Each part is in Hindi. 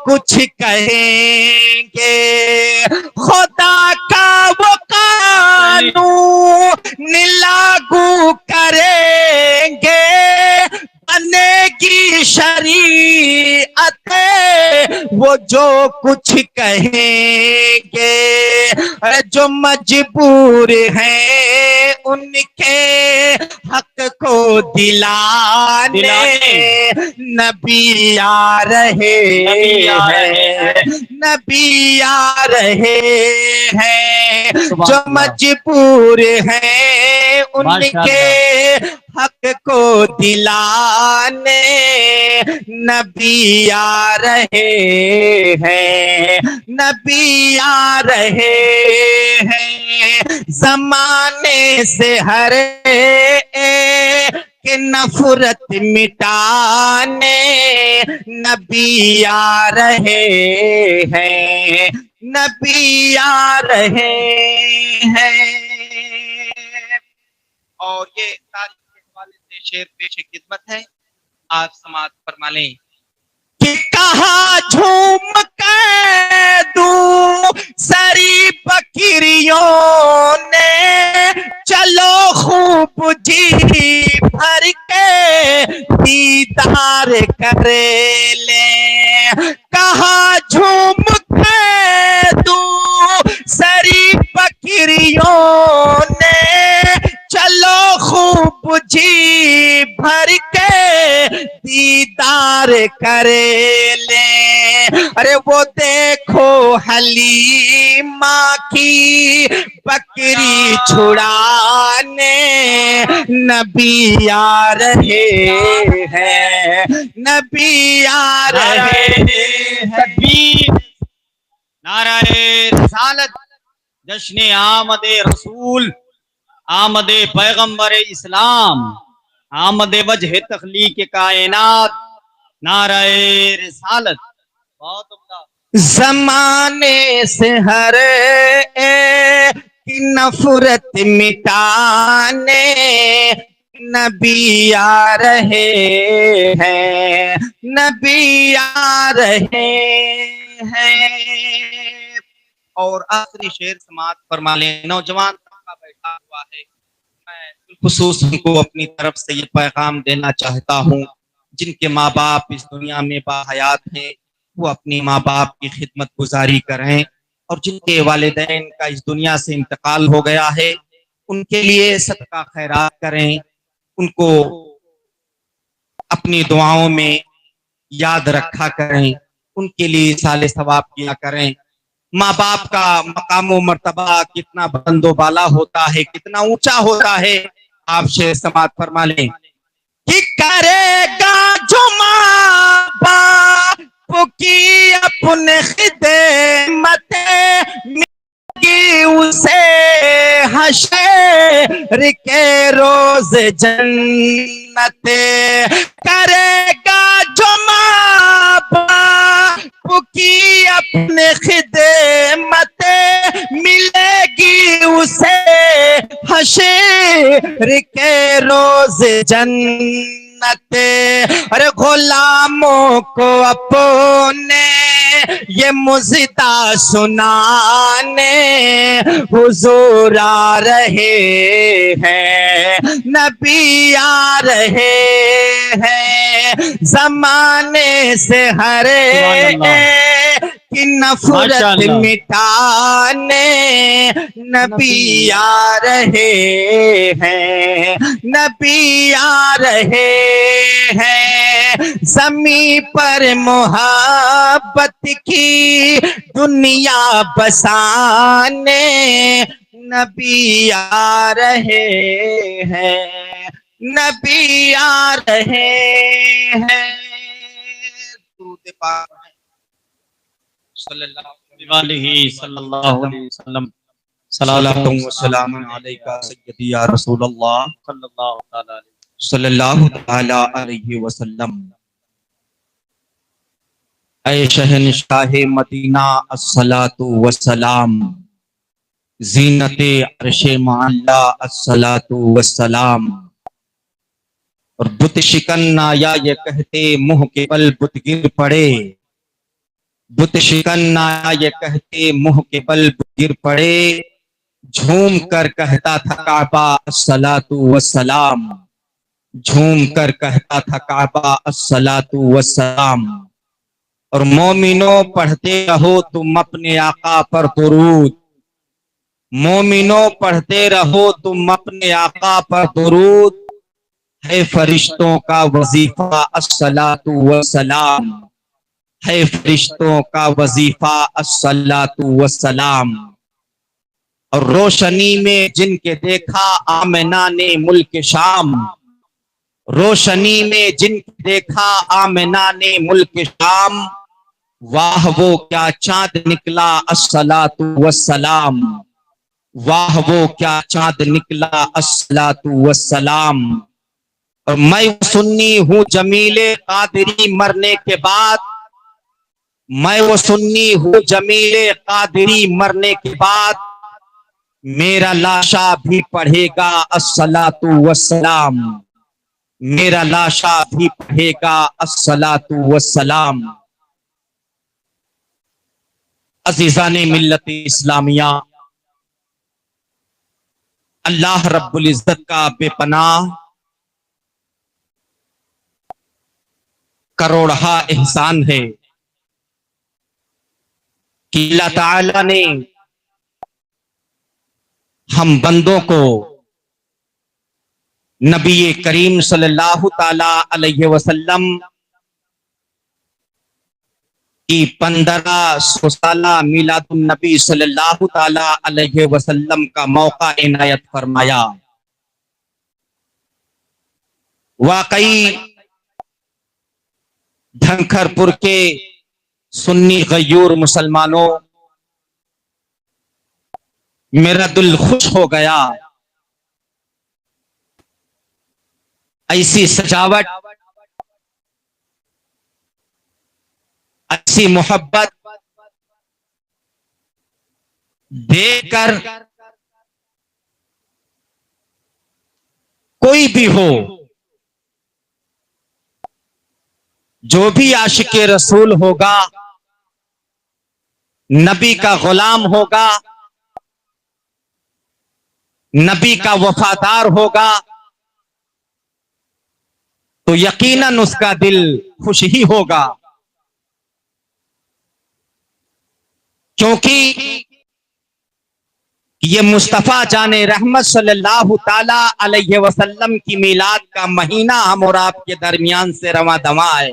कुछ कहेंगे खुदा का वो कानून लागू करेंगे, बनेगी शरीयत वो जो कुछ कहेंगे। जो मजबूर हैं उनके हक को दिलाने नबी आ रहे हैं, नबी आ रहे हैं। जो मजबूर हैं उनके हक को दिलाने नबी आ रहे हैं, नबी आ रहे हैं। जमाने से हर के नफरत मिटाने नबी आ रहे हैं, नबी आ रहे हैं। और ये तारीख के हवाले से शेर पेश खिदमत है, आप समाअत फरमा लें कि कहा झूम के दूं सरी बकरियों ने, चलो खूब जी भर के दीदार करे ले। कहा झूम के दूं सरी बकरियों ने, चलो खूब जी भर के दीदार करे ले। अरे वो देखो हलीमा की बकरी छुड़ाने नबी आ रहे हैं, नबी आ रहे हैं। नाराए रिसालत, जश्न आमदे रसूल, आमदे पैगंबर इस्लाम, आमदे वजह तखलीक कायनात, नाराए रिसालत। बहुत उम्दा। जमाने से हर की नफरत मिटाने नबी आ रहे हैं, नबी आ रहे हैं। और आखिरी शेर समाअत फरमा ले। नौजवान तबका बैठा हुआ है, मैं खुसूस उनको अपनी तरफ से ये पैगाम देना चाहता हूँ, जिनके माँ बाप इस दुनिया में बाहयात हैं वो अपनी माँ बाप की खिदमत गुजारी करें, और जिनके वालिदैन का इस दुनिया से इंतकाल हो गया है उनके लिए सदका खैरात करें, उनको अपनी दुआओं में याद रखा करें, उनके लिए साले सवाब किया करें। माँ बाप का मकाम व मर्तबा कितना बुलंदो बाला होता है, कितना ऊंचा होता है। आप शेर समाअत फरमा लें कि करेगा जो माँ बाप की अपने खिदमत मिलेगी उसे हशर के रोज जन्नत। करेगा जो माँ बाप की अपने खिदमत मिलेगी उसे हशर के रोज जन्नत। अरे गुलामों को अपने ये मुज़्ज़िता सुनाने हुजूर आ रहे हैं, नबी आ रहे हैं। जमाने से हरे की नफरत मिटाने नबी आ रहे हैं, नबी आ रहे हैं। ज़मीं पर मोहब्बत की दुनिया बसाने नबी आ रहे हैं, नबी आ रहे हैं। दुरूद पाक सल्लल्लाहु अलैहि वसल्लम। सलातो व सलाम अलैका सय्यदी या रसूलल्लाह सल्लल्लाहु तआला अलैहि वसल्लम। ऐ शहंशाह मदीना अस्सलातु वस्सलाम, ज़ीनते अर्शे मअल्ला अस्सलातु वस्सलाम। और बुत शिकन आया ये कहते मुंह के बल बुत गिर पड़े, बुत शिकन्ना ये कहते मुंह के बल गिर पड़े, झूम कर कहता था काबा अस्सलातु वस्सलाम, झूम कर कहता था काबा अस्सलातु वस्सलाम। और मोमिनो पढ़ते रहो तुम अपने आका पर दुरूद, मोमिनो पढ़ते रहो तुम अपने आका पर दुरूद, है फरिश्तों का वजीफा अस्सलातु वस्सलाम, है फरिश्तों का वजीफा अस्सलातु वस्सलाम। और रोशनी में जिनके देखा आमिना ने मुल्क शाम, रोशनी में जिनके देखा आमिना ने मुल्क शाम, वाह वो क्या चांद निकला अस्सलातु वस्सलाम, वाह वो क्या चांद निकला अस्सलातु वस्सलाम। और मैं सुन्नी हूँ जमीले कादिरी मरने के बाद, मैं वो सुन्नी हूँ जमीले कादिरी मरने के बाद, मेरा लाशा भी पढ़ेगा अस्सलातु वस्सलाम, मेरा लाशा भी पढ़ेगा अस्सलातु वस्सलाम। अजीजाने मिल्लत इस्लामिया, अल्लाह रब्बुल इज्जत का बेपनाह करोड़हा एहसान है कि अल्लाह ताला ने हम बंदों को नबी करीम सल्लल्लाहु ताला अलैहि वसल्लम की 1500 साला मिलादुन नबी सल्लल्लाहु ताला अलैहि वसल्लम का मौका इनायत फरमाया। वाकई धनखरपुर के सुन्नी गयूर मुसलमानों, मेरा दिल खुश हो गया। ऐसी सजावट, ऐसी मोहब्बत देखकर कोई भी हो, जो भी आशिके रसूल होगा, नबी का गुलाम होगा, नबी का वफादार होगा, तो यकीनन उसका दिल खुश ही होगा। क्योंकि ये मुस्तफा जाने रहमत सल्लल्लाहु ताला अलैहि वसल्लम की मिलाद का महीना हम और आपके दरमियान से रवा दवा है।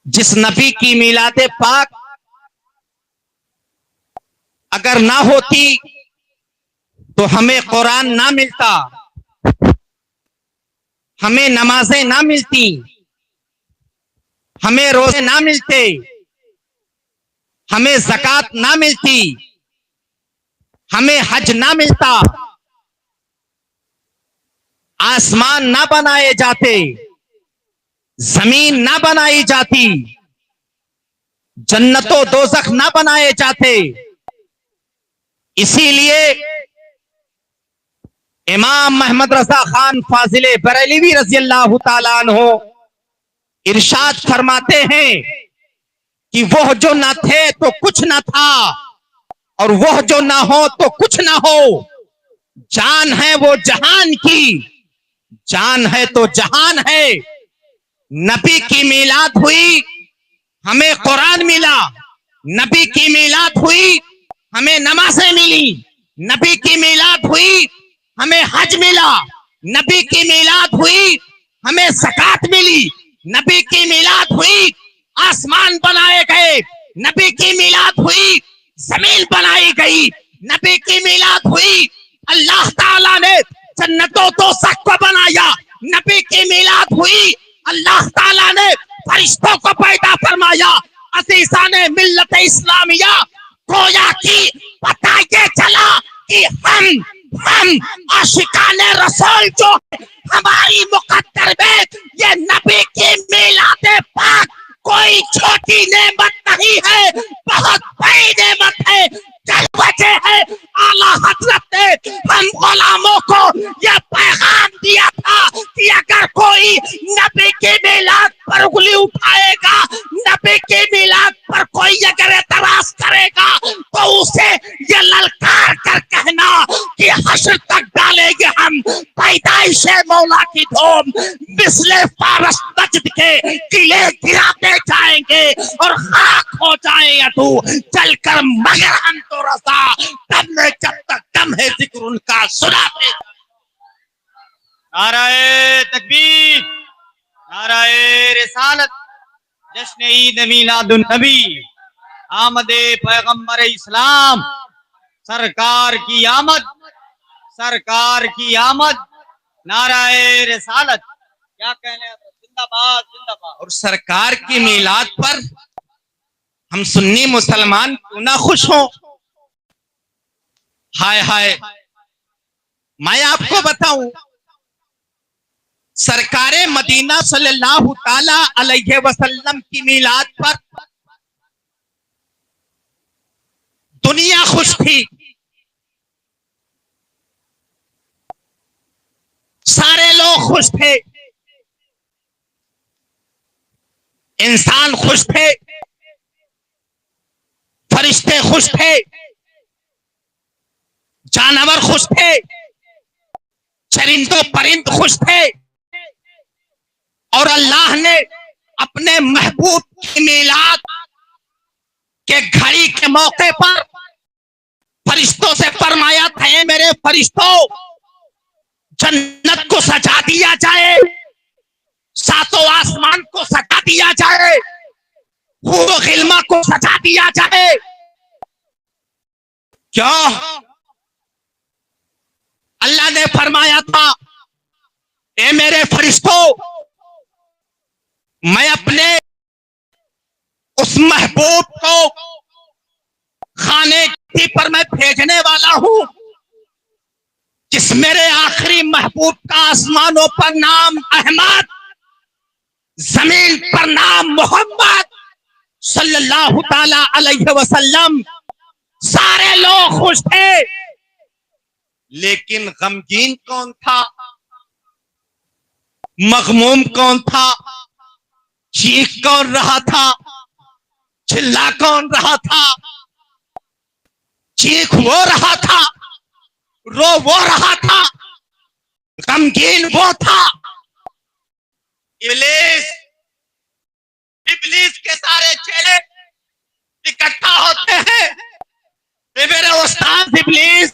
जिस नबी की मिलादे पाक अगर ना होती तो हमें कुरान ना मिलता, हमें नमाजें ना मिलती, हमें रोजे ना मिलते, हमें ज़कात ना मिलती, हमें हज ना मिलता, आसमान ना बनाए जाते, जमीन ना बनाई जाती, जन्नतो दोज़ख ना बनाए जाते। इसीलिए इमाम मोहम्मद रज़ा खान फाजिले बरेलवी रज़ी अल्लाह ताला अन्हु इरशाद फरमाते हैं कि वह जो ना थे तो कुछ ना था, और वह जो ना हो तो कुछ ना हो। जान है वो जहान की, जान है तो जहान है। नबी की मिलाद हुई, हमें कुरान मिला। नबी की मिलाद हुई, हमें नमाजें मिली। नबी की मिलाद हुई, हमें हज मिला। नबी की मिलाद हुई, हमें ज़कात मिली। नबी की मिलाद हुई, आसमान बनाए गए। नबी की मिलाद हुई, जमीन बनाई गई। नबी की मिलाद हुई, अल्लाह ताला ने जन्नतों दोज़ख को बनाया। नबी की मिलाद हुई, अल्लाह ताला ने फरिश्तों को पैदा फरमाया। अज़ीज़ाने मिल्लत इस्लामिया, गोया की पता ये चला कि हम आशिकाने रसूल जो हमारी मुकद्दर में ये नबी की मिलादे पाक कोई छोटी नेमत नहीं है, बहुत बड़ी नेमत है। चल वजह है आला हजरत ने हम गुलामों को यह पैगाम दिया था कि अगर कोई नबी की मिसले फारस नजद के किले गिराते जाएंगे और खाक हो जाए या तू चलकर, मगर हम तो रजा तब में जब तक दम है जिक्र उनका सुनाते। नाराए तकबीर, नाराए रिसालत, जश्न ईद मीलादुन नबी, आमदे पैगंबर इस्लाम, सरकार की आमद, सरकार की आमद, नाराए रिसालत। क्या कहने, जिंदाबाद जिंदाबाद। और सरकार की मीलाद पर हम सुन्नी मुसलमान क्यों ना खुश हो? हाय हाय, मैं आपको बताऊं, सरकारे मदीना सल्लल्लाहु ताला अलैहि वसल्लम की मीलाद पर दुनिया खुश थी, सारे लोग खुश थे, इंसान खुश थे, फरिश्ते खुश थे, जानवर खुश थे, चरिंदो परिंद खुश थे। और अल्लाह ने अपने महबूब की मीलाद के घड़ी के मौके पर फरिश्तों से फरमाया था, मेरे फरिश्तों, जन्नत को सजा दिया जाए, सातों आसमान को सजा दिया जाए, हूर गिल्मा को सजा दिया जाए। क्या अल्लाह ने फरमाया था, ए मेरे फरिश्तों, मैं अपने उस महबूब को खाने पर मैं भेजने वाला हूं, जिस मेरे आखिरी महबूब का आसमानों पर नाम अहमद, जमीन पर नाम मोहम्मद सल्लल्लाहु ताला अलैहि वसल्लम। सारे लोग खुश थे, लेकिन गमगीन कौन था, मगमूम कौन था, चीख कौन रहा था, चिल्ला कौन रहा था? चीख वो रहा था, रो वो रहा था, गमगीन वो था। इब्लीस, इब्लीस के सारे चेले इकट्ठा होते हैं, मेरे उस्ताद इब्लीस,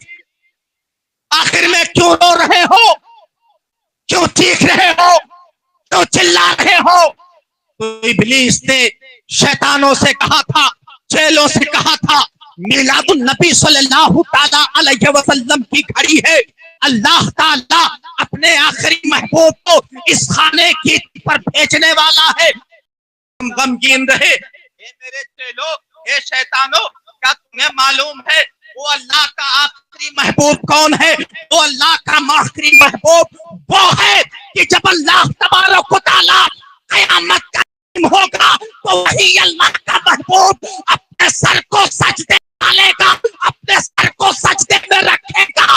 आखिर में क्यों रो रहे हो, क्यों चीख रहे हो, क्यों चिल्ला रहे हो? तो इब्लीस ने शैतानों से कहा था, चेलों से कहा था, मीलादुन नबी सल्लल्लाहु ताला अलैहि वसल्लम की घड़ी है, अल्लाह ताला अपने आखिरी महबूब को इस खाने की पर भेजने वाला है। गमगीन रहे, ए मेरे चेलों, ए शैतानों, क्या तुम्हें मालूम है वो अल्लाह का आखिरी महबूब कौन है? वो अल्लाह का आखिरी महबूब वो है कि जब अल्लाह तबारक व तआला क़यामत का दिन होगा तो वही अल्लाह का महबूब अपने सर को सजदे डालेगा, अपने सर को सजदे में रखेगा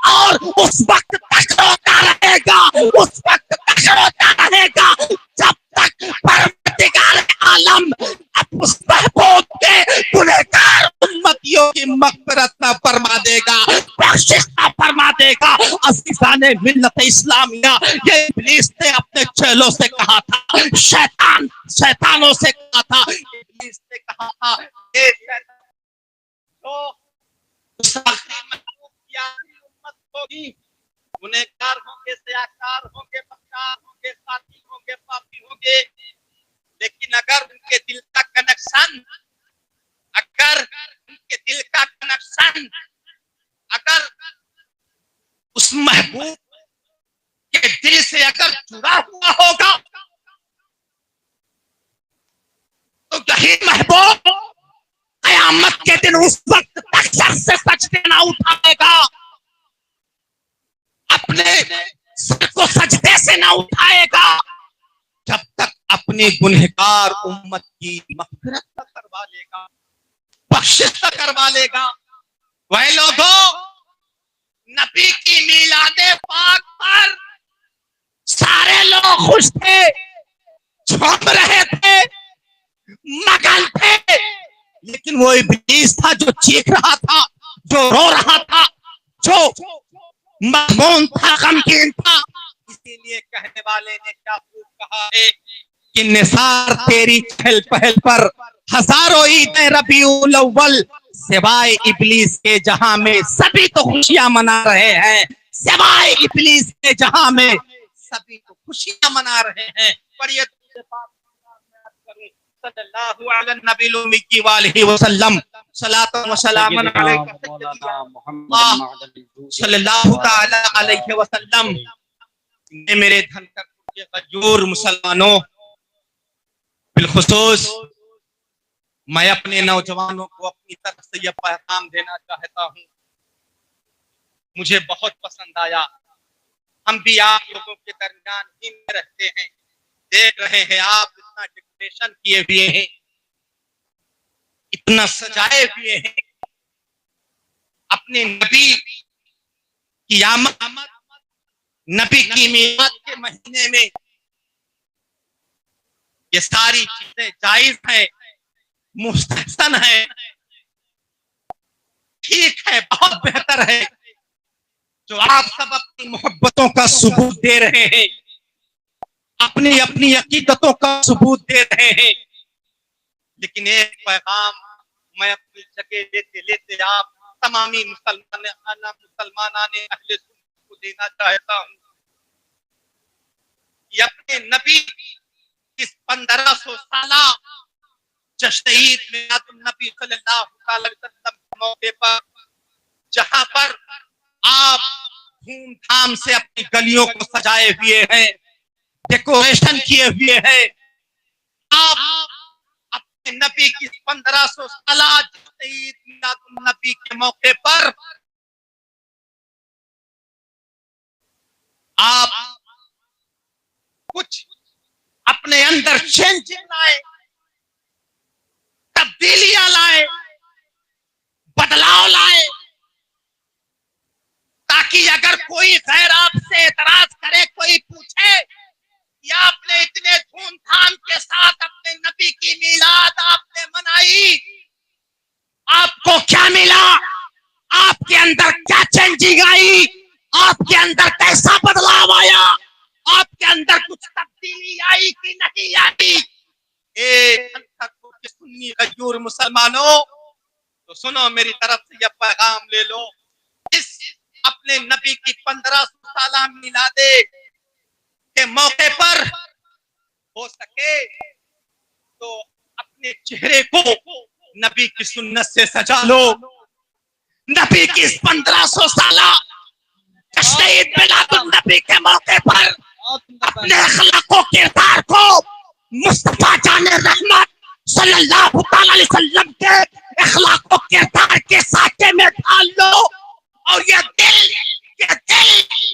और उस वक्त तक रोता रहेगा, उस वक्त तक रोता रहेगा जब तक परवरदिगार आलम उस महबूब के गुनहगार उम्मतियों की मग़फ़िरत न फरमा देगा, बख्शिश न फरमा देगा। अज़ीज़ाने मिल्लत इस्लामिया, ये इब्लीस ने अपने चेलों से कहा था, शैतानों से कहा था, इब्लीस ने कहा था, ये शैतान तो उस आखिरी महबूब की आखिरी उम्मत होगी, गुनहगार होंगे, सयाकार होंगे, बदकार होंगे, साथी होंगे, पापी होंगे, लेकिन अगर उनके दिल का कनेक्शन, अगर उनके दिल का कनेक्शन अगर उस महबूब के दिल से अगर जुड़ा हुआ होगा तो यही महबूब क़यामत के दिन उस वक्त तक सर से सजदे ना उठाएगा, अपने सर को सजदे से ना उठाएगा जब तक अपनी गुनहगार उम्मत की मग़फ़िरत न करवा लेगा, बख्शिश न करवा लेगा। वह लोगों, नबी की मीलादे पाक पर सारे लोग खुश थे, झूम रहे थे, मगन थे, लेकिन वो इब्लीस था जो चीख रहा था, जो रो रहा था, जो मगमूम था, गमगीन था। इसीलिए कहने वाले ने क्या खूब कहा है कि निसार तेरी चहल पहल पर हजारों ईद रबीउल अव्वल, सिवाय इब्लीस के जहां में सभी तो खुशियां मना रहे हैं, सिवाय इब्लीस के जहां में सभी तो खुशियां मना रहे हैं। पढ़िए सल्लल्लाहु अलैहि नबी उम्मी वालिहि वसल्लम, सलातन व सलामन अलैका सल्लल्लाहु तआला अलैहि वसल्लम। मेरे धन के गजूर मुसलमानों, बिलखुसूस मैं अपने नौजवानों को अपनी तरफ से यह पैगाम देना चाहता हूँ, मुझे बहुत पसंद आया। हम भी आप लोगों के दरमियान ही में रहते हैं, देख रहे हैं आप इतना डेकोरेशन किए हुए हैं, इतना सजाए हुए हैं। अपने नबी की आमद, नबी की मीलाद के महीने में ये सारी चीजें जायज है, मुस्तहसन है, ठीक है, बहुत बेहतर है। जो आप सब अपनी मोहब्बतों का सबूत दे रहे हैं, अपनी अपनी अकीदतों का सबूत दे रहे हैं, लेकिन एक पैगाम मैं अपनी जगह लेते लेते आप तमामी मुसलमानाने अहले सुन्नत को देना चाहता हूँ। ये अपने नबी इस 1500 साला जश्न ईद मिलादुन नबी सल्लल्लाहु अलैहि वसल्लम के मौके पर, जहां पर आप धूमधाम से अपनी गलियों को सजाए हुए हैं, डेकोरेशन किए हुए हैं, आप अपने नबी की 1500 साला जश्न ईद मिलादुन नबी के मौके पर आप कुछ अपने अंदर चेंज लाए, तब्दीलियां लाए, बदलाव लाए, ताकि अगर कोई गैर आपसे एतराज करे, कोई पूछे कि आपने इतने धूमधाम के साथ अपने नबी की मीलाद आपने मनाई, आपको क्या मिला, आपके अंदर क्या चेंजिंग आई, आपके अंदर कैसा बदलाव आया, आपके अंदर कुछ तब्दीली आई कि नहीं आई। सुन्नी गजूर मुसलमानों, तो सुनो, मेरी तरफ से यह पैगाम ले लो। इस अपने नबी की 1500 साला मिलादे के मौके पर हो सके तो अपने चेहरे को नबी की सुन्नत से सजा लो। नबी की इस 1500 साला जश्न ईद मिलादुन नबी के मौके पर अपने अखलाको किरदार को मुस्तफा जाने रहमत सल्लल्लाहु अलैहि वसल्लम के अखलाको किरदार के साथे में ढाल लो, और ये दिल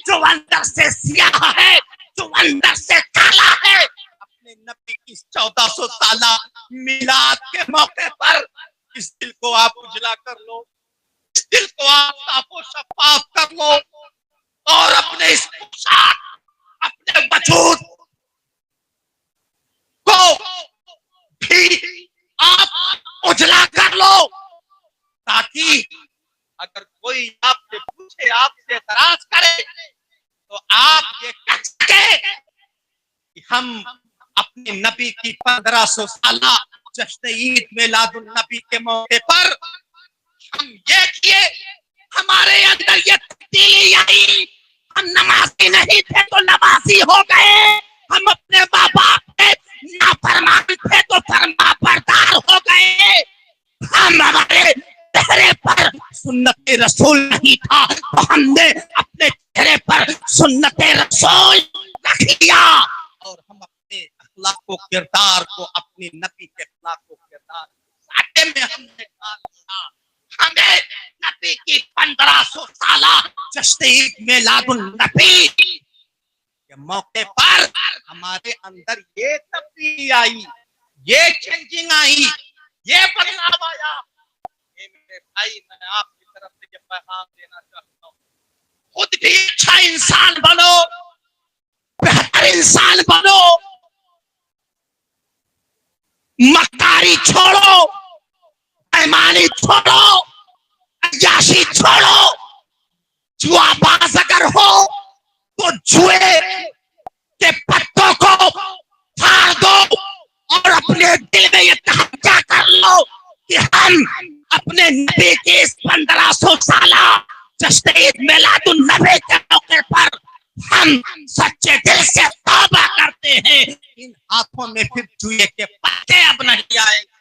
जो अंदर से सियाह है, जो अंदर से काला है, अपने नबी की 1400 साला मिलाद के मौके पर इस दिल को आप उजला कर लो, इस दिल को आप साफो शफाफ कर लो, और अपने इस पोशाक, अपने वजूद को भी आप उजला कर लो, ताकि अगर कोई आपसे पूछे, आपसे एतराज करे, तो आप ये कह सके कि हम अपने नबी की 1500 साला जश्न ईद मिलादुन नबी के मौके पर हम ये किए, हमारे अंदर ये तब्दीली आई, हम नमाजी नहीं थे तो नमाजी हो गए, हम अपने माँ बाप के नाफरमान थे तो फरमा बरदार हो गए, हम हमारे चेहरे पर सुन्नत रसूल नहीं था तो हमने अपने चेहरे पर सुन्नत रसूल रख लिया, और हम अपने अखलाक को किरदार को अपनी नबी के अखलाक को किरदार साथे में हमने डाल दिया। हमें नबी की 1500 साला जश्न ईद मिलादुन नबी के मौके पर हमारे अंदर ये तब्दीली आई, ये चेंजिंग आई, ये बदलाव आया। मेरे भाई, मैं आपकी तरफ से ये पैगाम देना चाहता हूँ, खुद भी अच्छा इंसान बनो, बेहतर इंसान बनो, मक्कारी छोड़ो, बेईमानी छोड़ो, अय्याशी छोड़ो, जुआबाज अगर हो तो जुए अपने दिल में ये तहज्जा कर लो कि हम अपने नबी की इस 1500 साला जश्न ईद मिलादुन नबी के मौके पर हम सच्चे दिल से तौबा करते हैं। इन हाथों में फिर जुए के पत्ते अब नहीं आएंगे।